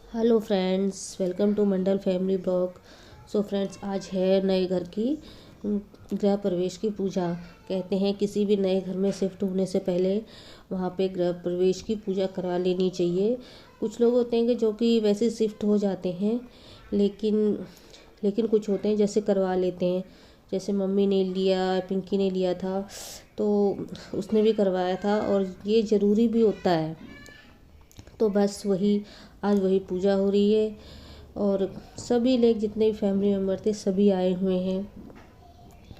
Hello friends, welcome to Mandal family blog. So friends, आज है नए घर की गृह प्रवेश की पूजा। कहते हैं किसी भी नए घर में शिफ्ट होने से पहले वहाँ पे गृह प्रवेश की पूजा करा लेनी चाहिए। कुछ लोग होते हैं कि जो कि वैसे शिफ्ट हो जाते हैं, लेकिन लेकिन कुछ होते हैं जैसे करवा लेते हैं। जैसे मम्मी ने लिया, पिंकी ने लिया था, तो उसने भी करवाया था और ये ज़रूरी भी होता है। तो बस आज वही पूजा हो रही है और सभी लोग जितने भी फैमिली मेम्बर थे सभी आए हुए हैं।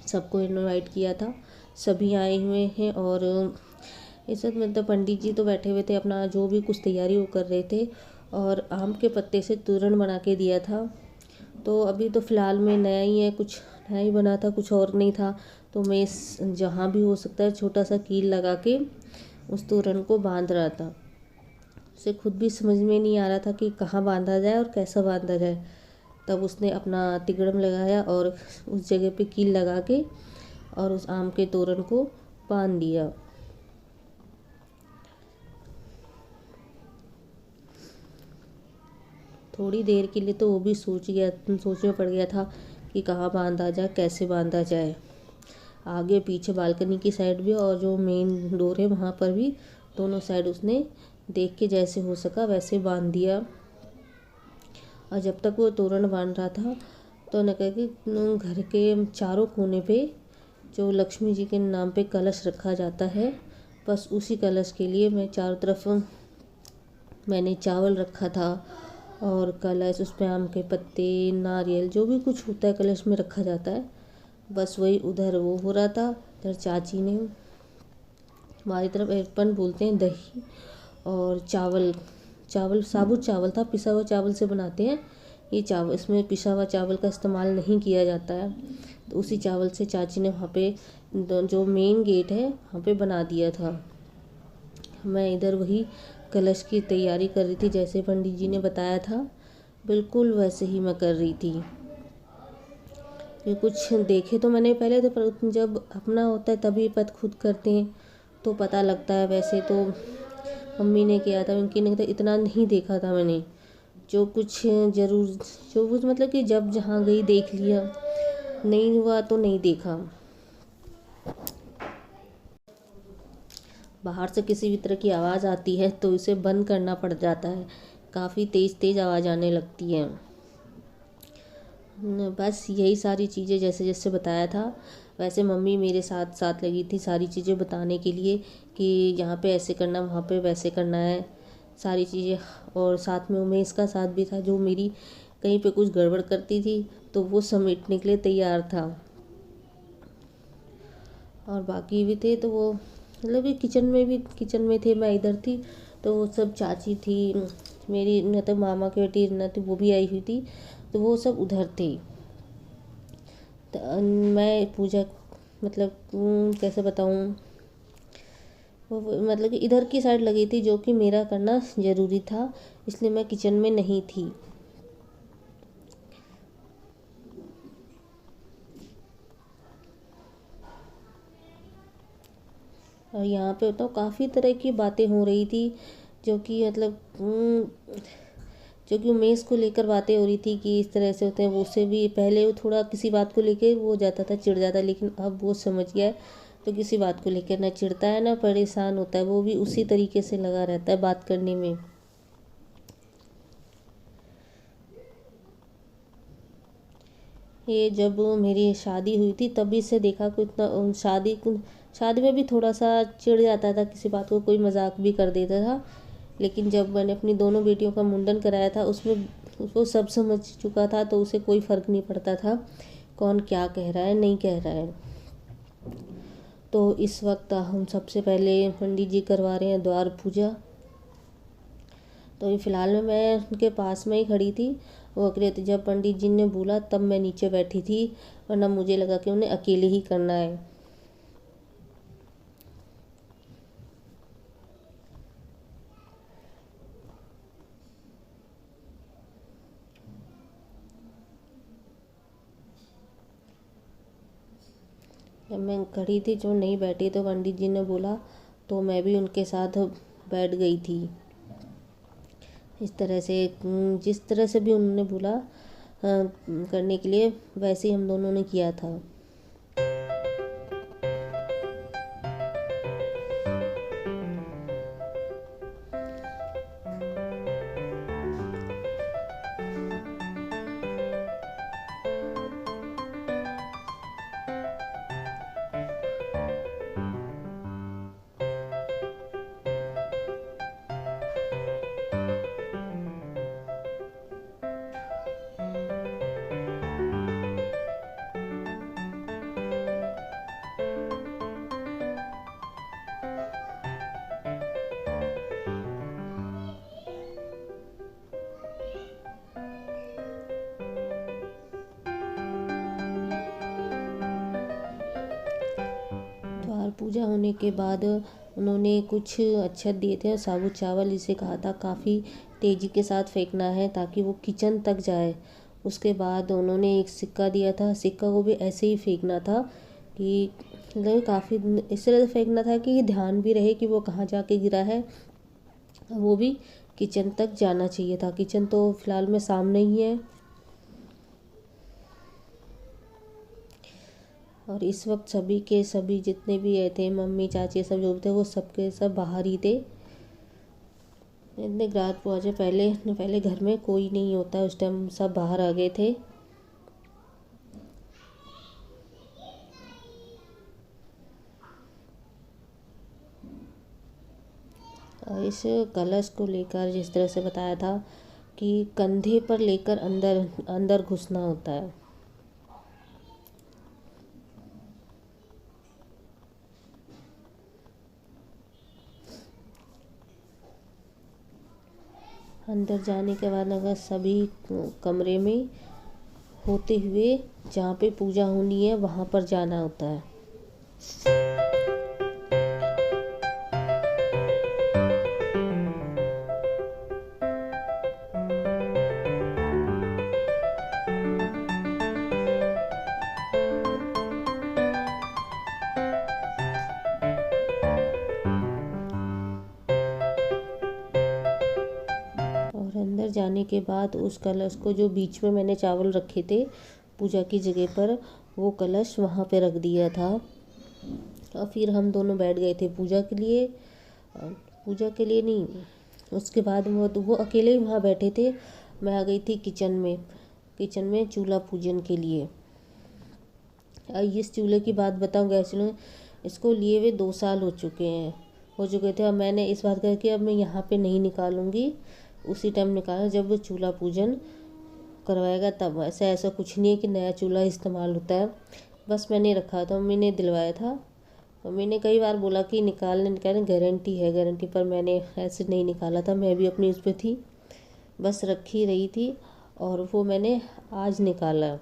सबको इनवाइट किया था, सभी आए हुए हैं। और इस वक्त मतलब पंडित जी तो बैठे हुए थे, अपना जो भी कुछ तैयारी वो कर रहे थे और आम के पत्ते से तोरण बना के दिया था। तो अभी तो फ़िलहाल में नया ही है, कुछ नया ही बना था, कुछ और नहीं था। तो मैं जहाँ भी हो सकता है छोटा सा कील लगा के उस तोरण को बांध रहा था। उसे खुद भी समझ में नहीं आ रहा था कि कहाँ बांधा जाए और कैसा बांधा जाए। तब उसने अपना तिगड़म लगाया और उस जगह पे कील लगा के और उस आम के तोरण को बांध दिया। थोड़ी देर के लिए तो वो भी सोच में पड़ गया था कि कहाँ बांधा जाए, कैसे बांधा जाए। आगे पीछे बालकनी की साइड भी और जो मेन डोर है वहाँ पर भी, दोनों साइड उसने देख के जैसे हो सका वैसे बांध दिया। और जब तक वो तोरण बांध रहा था तो उन्होंने कहा कि घर के चारों कोने पे जो लक्ष्मी जी के नाम पे कलश रखा जाता है, बस उसी कलश के लिए मैं चारों तरफ मैंने चावल रखा था और कलश, उस पे आम के पत्ते, नारियल, जो भी कुछ होता है कलश में रखा जाता है, बस वही उधर वो हो रहा था। इधर चाची ने, हमारी तरफ एरपन बोलते हैं दही और चावल, चावल साबुत चावल था, पिसा हुआ चावल से बनाते हैं ये चावल, इसमें पिसा हुआ चावल का इस्तेमाल नहीं किया जाता है। तो उसी चावल से चाची ने वहाँ पे जो मेन गेट है वहाँ पे बना दिया था। मैं इधर वही कलश की तैयारी कर रही थी, जैसे पंडित जी ने बताया था बिल्कुल वैसे ही मैं कर रही थी। ये कुछ देखे तो मैंने पहले थे, पर जब अपना होता है तभी पत खुद करते हैं तो पता लगता है। वैसे तो मम्मी ने किया था, उनकी ने तो इतना नहीं देखा था मैंने। जो कुछ ज़रूर, जो कुछ मतलब कि जब जहाँ गई देख लिया, नहीं हुआ तो नहीं देखा। बाहर से किसी भी तरह की आवाज़ आती है तो इसे बंद करना पड़ जाता है, काफ़ी तेज़ तेज़ आवाज़ आने लगती है। बस यही सारी चीज़ें जैसे जैसे बताया था वैसे मम्मी मेरे साथ साथ लगी थी सारी चीज़ें बताने के लिए कि यहाँ पे ऐसे करना, वहाँ पे वैसे करना है, सारी चीज़ें। और साथ में उमेश का साथ भी था, जो मेरी कहीं पे कुछ गड़बड़ करती थी तो वो समेटने के लिए तैयार था। और बाकी भी थे तो वो मतलब कि किचन में थे, मैं इधर थी। तो वो सब चाची थी मेरी, मतलब मामा की बेटी न थी, वो भी आई हुई थी, तो वो सब उधर थे। तो मैं पूजा मतलब कैसे बताऊँ, वो मतलब कि इधर की साइड लगी थी जो कि मेरा करना ज़रूरी था, इसलिए मैं किचन में नहीं थी। और यहाँ पे तो काफ़ी तरह की बातें हो रही थी, जो कि मतलब जो कि उमेश को लेकर बातें हो रही थी कि इस तरह से होते हैं। वो उससे भी पहले वो थोड़ा किसी बात को लेके वो हो जाता था, चिढ़ जाता, लेकिन अब वो समझ गया है तो किसी बात को लेकर ना चिढ़ता है ना परेशान होता है, वो भी उसी तरीके से लगा रहता है बात करने में। ये जब मेरी शादी हुई थी तभी से देखा को इतना शादी में भी थोड़ा सा चिढ़ जाता था, किसी बात को कोई मजाक भी कर देता था। लेकिन जब मैंने अपनी दोनों बेटियों का मुंडन कराया था उसमें उसको सब समझ चुका था, तो उसे कोई फ़र्क नहीं पड़ता था कौन क्या कह रहा है नहीं कह रहा है। तो इस वक्त हम सबसे पहले पंडित जी करवा रहे हैं द्वार पूजा। तो ये फ़िलहाल में मैं उनके पास में ही खड़ी थी। वो अकेले थे, जब पंडित जी ने बोला तब मैं नीचे बैठी थी, वरना मुझे लगा कि उन्हें अकेले ही करना है। जब मैं खड़ी थी, जो नहीं बैठी, तो पंडित जी ने बोला तो मैं भी उनके साथ बैठ गई थी। इस तरह से जिस तरह से भी उन्होंने बोला करने के लिए, वैसे ही हम दोनों ने किया था। द्वार पूजा होने के बाद उन्होंने कुछ अक्षत दिए थे और साबुत चावल, इसे कहा था काफ़ी तेज़ी के साथ फेंकना है ताकि वो किचन तक जाए। उसके बाद उन्होंने एक सिक्का दिया था, सिक्का को भी ऐसे ही फेंकना था कि मतलब काफ़ी इस तरह से फेंकना था कि ध्यान भी रहे कि वो कहाँ जाके गिरा है। वो भी किचन तक जाना चाहिए था। किचन तो फिलहाल में सामने ही है। और इस वक्त सभी के सभी जितने भी थे, मम्मी चाची सब जो थे, वो सबके सब बाहर ही थे। इतने रात पहुँचे, पहले घर में कोई नहीं होता, उस टाइम सब बाहर आ गए थे। और इस कलश को लेकर जिस तरह से बताया था कि कंधे पर लेकर अंदर अंदर घुसना होता है। अंदर जाने के बाद अगर सभी कमरे में होते हुए जहाँ पे पूजा होनी है वहाँ पर जाना होता है। और अंदर जाने के बाद उस कलश को, जो बीच में मैंने चावल रखे थे पूजा की जगह पर, वो कलश वहाँ पे रख दिया था। और फिर हम दोनों बैठ गए थे पूजा के लिए। पूजा के लिए नहीं, उसके बाद वो अकेले ही वहाँ बैठे थे। मैं आ गई थी किचन में चूल्हा पूजन के लिए। इस चूल्हे की बात बताऊँ, गैस चूल्हे इसको लिए हुए 2 साल हो चुके थे। और मैंने इस बात करके अब मैं यहाँ पे नहीं निकालूंगी, उसी टाइम निकाला जब वो चूल्हा पूजन करवाएगा तब। ऐसा कुछ नहीं है कि नया चूल्हा इस्तेमाल होता है, बस मैंने रखा था, मम्मी ने दिलवाया था। मम्मी ने कई बार बोला कि निकालने गारंटी है, गारंटी पर मैंने ऐसे नहीं निकाला था। मैं भी अपनी उस पर थी, बस रखी रही थी। और वो मैंने आज निकाला।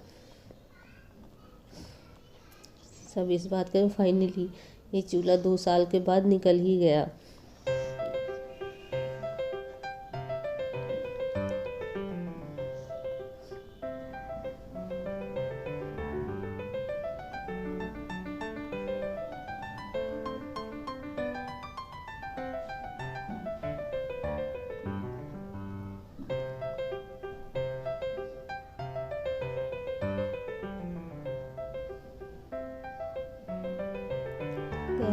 सब इस बात का फाइनली ये चूल्हा 2 साल के बाद निकल ही गया।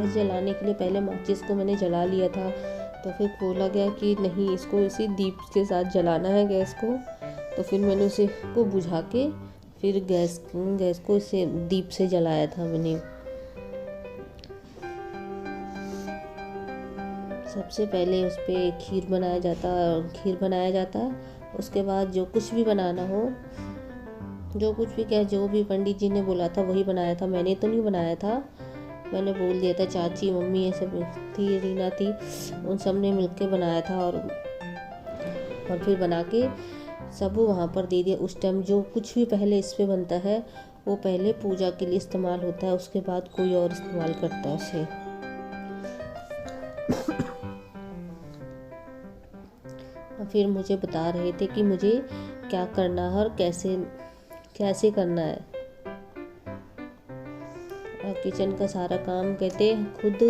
गैस जलाने के लिए पहले माचिस को मैंने जला लिया था, तो फिर बोला गया कि नहीं, इसको इसी दीप के साथ जलाना है गैस को। तो फिर मैंने उसे को बुझा के फिर गैस को इसे दीप से जलाया था मैंने। सबसे पहले उस पर खीर बनाया जाता। उसके बाद जो कुछ भी बनाना हो, जो भी पंडित जी ने बोला था वही बनाया था। मैंने तो नहीं बनाया था, मैंने बोल दिया था। चाची, मम्मी, ये सब थी, रीना थी, उन सब ने मिलके बनाया था। और फिर बना के सब वहाँ पर दे दिया। उस टाइम जो कुछ भी पहले इस पे बनता है वो पहले पूजा के लिए इस्तेमाल होता है, उसके बाद कोई और इस्तेमाल करता है उसे। और फिर मुझे बता रहे थे कि मुझे क्या करना है और कैसे करना है। किचन का सारा काम कहते खुद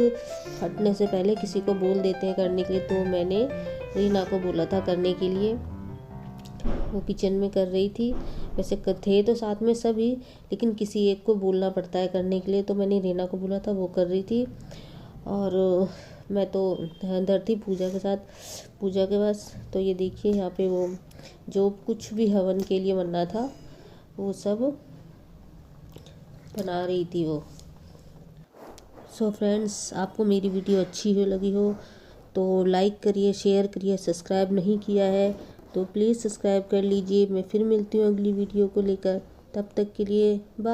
हटने से पहले किसी को बोल देते हैं करने के लिए। तो मैंने रीना को बोला था करने के लिए, वो किचन में कर रही थी। वैसे थे तो साथ में सभी, लेकिन किसी एक को बोलना पड़ता है करने के लिए, तो मैंने रीना को बोला था, वो कर रही थी। और मैं तो अंदर थी पूजा के साथ, पूजा के पास। तो ये देखिए यहाँ पे वो जो कुछ भी हवन के लिए बनना था वो सब बना रही थी वो। सो फ्रेंड्स, आपको मेरी वीडियो अच्छी हो लगी हो तो लाइक करिए, शेयर करिए। सब्सक्राइब नहीं किया है तो प्लीज़ सब्सक्राइब कर लीजिए। मैं फिर मिलती हूँ अगली वीडियो को लेकर, तब तक के लिए बाय।